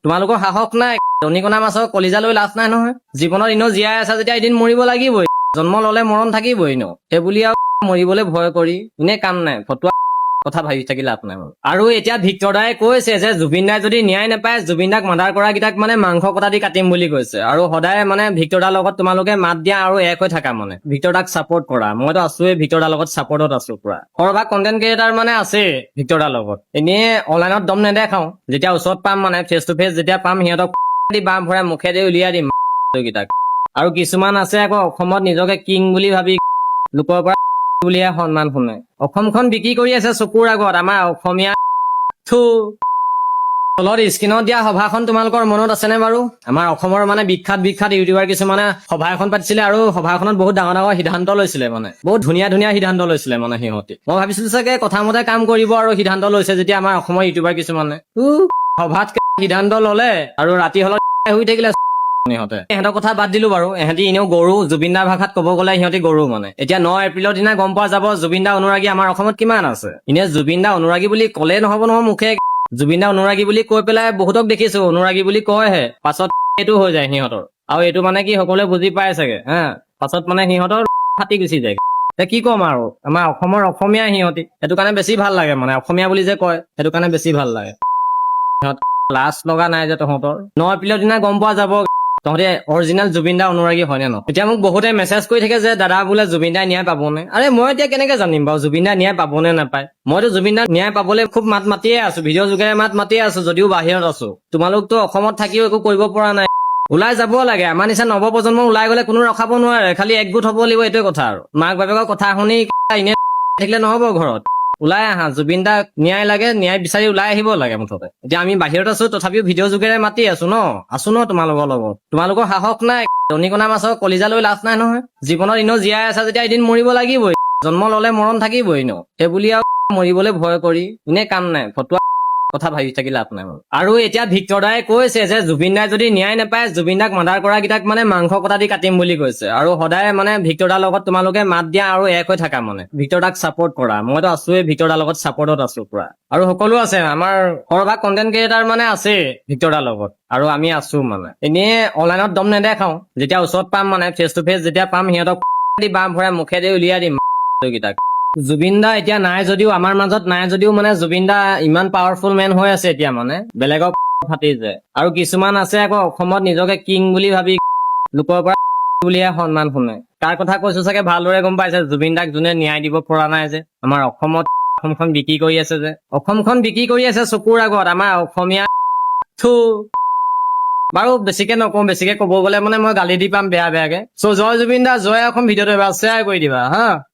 তোমালোকৰ সাহস নাই দনিকণা মাছৰ কলিজা লৈ লাভ নাই নহয় জীৱনত এনেও জীয়াই আছা যেতিয়া এদিন মৰিব লাগিবই জন্ম ললে মৰণ থাকিবই ন সেইবুলি আৰু মৰিবলৈ ভয় কৰি এনে কাম নাই ফটোৱা কথা ভাবি থাকি লাভ নাই আৰু এতিয়া ভিক্টৰ দাই কৈছে যে জুবিন দাই যদি ন্যায় নাপায় জুবিন দাক মাৰ্ডাৰ কৰা কেইটাক মানে মাংস কটা দি কাটিম বুলি কৈছে আৰু সদায় মানে ভিক্টৰ দাৰ লগত তোমালোকে মাত দিয়া আৰু এক হৈ থাকা মানে ভিক্টৰ দাক চাপৰ্ট কৰা মইতো আছোৱে ভিক্টৰ দাৰ লগত চাপৰ্টত আছো পুৰা সৰভাগ কন্টেন্ট ক্ৰিয়েটাৰ মানে আছে ভিক্টৰ দাৰ লগত এনেই অনলাইনত দম নেদেখাও যেতিয়া ওচৰত পাম মানে ফেচ টু ফেচ যেতিয়া পাম সিহঁতক দি বাম ভৰাই মুখেদি উলিয়াই দিম কেইটাক আৰু কিছুমান আছে আকৌ অসমত নিজকে কিং বুলি ভাবি লোকৰ পৰা বুলিয়ে সন্মান শুনে অসমখন বিক্ৰী কৰি আছে চকুৰ আগত আমাৰ অসমীয়া তলত স্ক্ৰীনত দিয়া সভাখন তোমালোকৰ মনত আছেনে বাৰু আমাৰ অসমৰ মানে বিখ্যাত ইউটিউবাৰ কিছুমানে সভা এখন পাতিছিলে আৰু সভাখনত বহুত ডাঙৰ ডাঙৰ সিদ্ধান্ত লৈছিলে মানে বহুত ধুনীয়া সিদ্ধান্ত লৈছিলে মানে সিহঁতি মই ভাবিছিলো চাগে কথা মতে কাম কৰিব আৰু সিদ্ধান্ত লৈছে যেতিয়া আমাৰ অসমৰ ইউটিউবাৰ কিছুমানে সভাত সিদ্ধান্ত ললে আৰু ৰাতি হলত শুই থাকিলে সিহঁতৰ কথা বাদ দিলো বাৰু ইহঁতি এনেও গৰু জুবিন দাৰ ভাষাত কব গ'লে সিহঁতি গৰু মানে এতিয়া 9 এপ্ৰিলৰ দিনা গম পোৱা যাব জুবিন দা অনুৰাগী আমাৰ অসমত কিমান আছে এনে জুবিন দা অনুৰাগী বুলি কলে নহব নহয় মুখে জুবিন দা অনুৰাগী বুলি কৈ পেলাই বহুতক দেখিছো অনুৰাগী বুলি কয়হে পাছত এইটো হৈ যায় সিহঁতৰ আৰু এইটো মানে কি সকলোৱে বুজি পায় চাগে হা পাছত মানে সিহঁতৰ ফাটি গুচি যায় কি কম আৰু আমাৰ অসমৰ অসমীয়া সিহঁতি সেইটো কাৰণে বেছি ভাল লাগে মানে অসমীয়া বুলি যে কয় সেইটো কাৰণে বেছি ভাল লাগে সিহঁত লাজ লগা নাই যে তহঁতৰ 9 এপ্ৰিলৰ দিনা গম পোৱা যাব তহঁতে অৰিজিনেল জুবিন দা অনুৰাগী হয়নে ন এতিয়া মোক বহুতে মেছেজ কৰি থাকে যে দাদা বোলে জুবিন দাই ন্যায় পাবনে আৰে মই এতিয়া কেনেকে জানিম বাৰু জুবিন দাই ন্যায় পাবনে নাপায় মইতো জুবিন দাই ন্যায় পাবলৈ খুব মাত মাতিয়ে আছো ভিডিঅ' যোগেৰে মাত মাতিয়ে আছো যদিও বাহিৰত আছো তোমালোকতো অসমত থাকিও একো কৰিব পৰা নাই ওলাই যাব লাগে আমাৰ নিচিনা নৱপ্ৰজন্ম ওলাই গলে কোনো ৰখাব নোৱাৰে খালি একগোট হব লাগিব এইটোৱে কথা আৰু মাক বাপেকৰ কথা শুনি এনে থাকিলে নহব ঘৰত ওলাই আহা জুবিন দাক ন্যায় লাগে ন্যায় বিচাৰি ওলাই আহিব লাগে মুঠতে এতিয়া আমি বাহিৰত আছো তথাপিও ভিডিঅ' যোগেৰে মাতি আছো ন তোমালোকৰ লগত তোমালোকৰ সাহস নাই দনিকণা মাছৰ কলিজা লৈ লাভ নাই নহয় জীৱনত এনেও জীয়াই আছা যেতিয়া এদিন মৰিব লাগিবই জন্ম ললে মৰণ থাকিবই ন সেইবুলি আৰু মৰিবলৈ ভয় কৰি এনে কাম নাই ফটোৱা কথা ভাবি থাকি লাভ নাই আৰু এতিয়া ভিক্টৰ দাই কৈছে যে জুবিন দাই যদি ন্যায় নাপায় জুবিন দাক মাৰ্ডাৰ কৰা কেইটাক মানে মাংস কটা দি কাটিম বুলি কৈছে আৰু সদায় মানে ভিক্টৰ দাৰ লগত তোমালোকে মাত দিয়া আৰু এক হৈ থাকা মানে ভিক্টৰ দাক চাপৰ্ট কৰা মইতো আছোৱে ভিক্টৰ দাৰ লগত চাপৰ্টত আছো পুৰা আৰু সকলো আছে আমাৰ সৰভাগ কন্টেন্ট ক্ৰিয়েটাৰ মানে আছে ভিক্টৰ দাৰ লগত আৰু আমি আছো মানে এনেই অনলাইনত দম নেদেখাও যেতিয়া ওচৰত পাম মানে ফেচ টু ফেচ যেতিয়া পাম সিহঁতক দি বাম ভৰাই মুখেদি উলিয়াই দিম কেইটাক জুবিন দা এতিয়া নাই যদিও আমাৰ মাজত নাই যদিও মানে জুবিন দা ইমান পাৱাৰফুল মেন হৈ আছে এতিয়া মানে বেলেগক ফাটি যায় আৰু কিছুমান আছে আকৌ অসমত নিজকে কিং বুলি ভাবি লোকৰ পৰা বুলিয়ে সন্মান শুনে তাৰ কথা কৈছো চাগে ভালদৰে গম পাইছে জুবিন দাক যোনে ন্যায় দিব পৰা নাই যে আমাৰ অসমখন বিক্ৰী কৰি আছে যে অসমখন বিক্ৰী কৰি আছে চকুৰ আগত আমাৰ অসমীয়া বাৰু বেছিকে নকওঁ বেছিকে কব গলে মানে মই গালি দি পাম বেয়াকে চ' জয় জুবিন দা জয় অসম ভিডিঅ'টো এবাৰ শ্বেয়াৰ কৰি দিবা হা